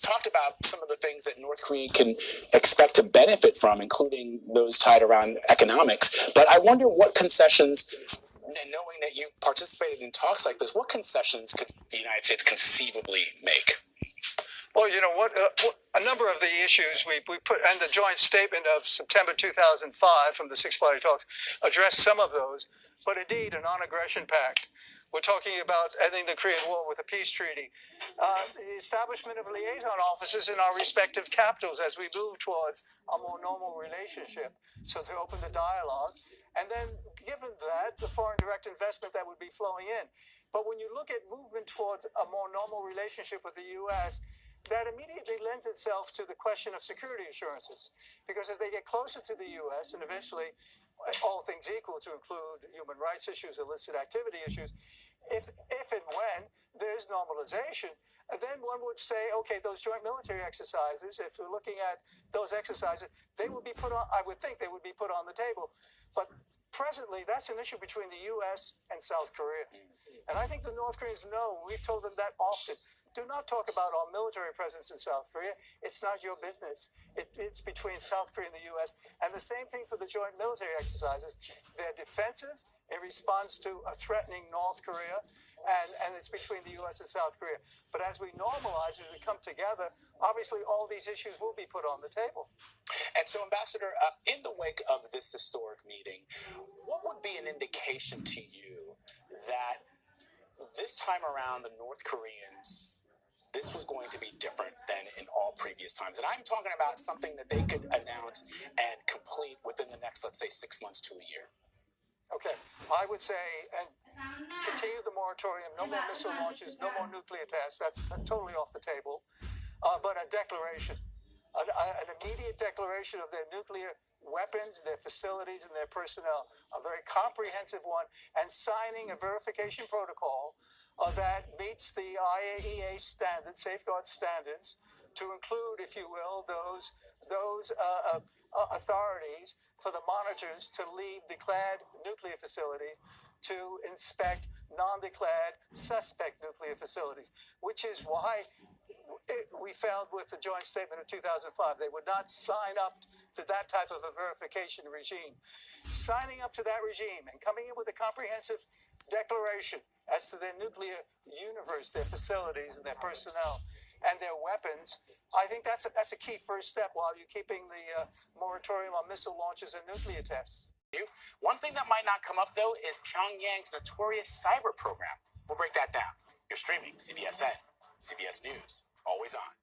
talked about some of the things that North Korea can expect to benefit from, including those tied around economics. But I wonder what concessions, knowing that you've participated in talks like this, what concessions could the United States conceivably make? Well, you know what? A number of the issues we put, and the joint statement of September 2005 from the Six-Party Talks addressed some of those. But indeed, a non-aggression pact. We're talking about ending the Korean War with a peace treaty. The establishment of liaison offices in our respective capitals as we move towards a more normal relationship. So to open the dialogue. And then, given that, the foreign direct investment that would be flowing in. But when you look at movement towards a more normal relationship with the U.S., that immediately lends itself to the question of security assurances. Because as they get closer to the U.S. and eventually, all things equal to include human rights issues, illicit activity issues, if and when there's normalization, then one would say, okay, those joint military exercises, if we're looking at those exercises, they would be put on, I would think they would be put on the table. But presently, that's an issue between the U.S. and South Korea. And I think the North Koreans know, we've told them that often, do not talk about our military presence in South Korea. It's not your business. It's between South Korea and the U.S. And the same thing for the joint military exercises. They're defensive in response to a threatening North Korea, and it's between the U.S. and South Korea. But as we normalize, as we come together, obviously all these issues will be put on the table. And so, Ambassador, in the wake of this historic meeting, what would be an indication to you that this time around the North Koreans, this was going to be different than in all previous times? And I'm talking about something that they could announce and complete within the next, let's say, 6 months to a year. Okay, I would say, and continue the moratorium, no more missile launches, no more nuclear tests, that's totally off the table, but a declaration, an immediate declaration of their nuclear weapons, their facilities, and their personnel, a very comprehensive one, and signing a verification protocol that meets the IAEA standards, safeguard standards, to include, if you will, those authorities for the monitors to leave declared nuclear facilities to inspect non-declared suspect nuclear facilities, which is why we found with the joint statement of 2005, they would not sign up to that type of a verification regime. Signing up to that regime and coming in with a comprehensive declaration as to their nuclear universe, their facilities and their personnel and their weapons, I think that's a key first step while you're keeping the moratorium on missile launches and nuclear tests. One thing that might not come up, though, is Pyongyang's notorious cyber program. We'll break that down. You're streaming CBSN, CBS News, always on.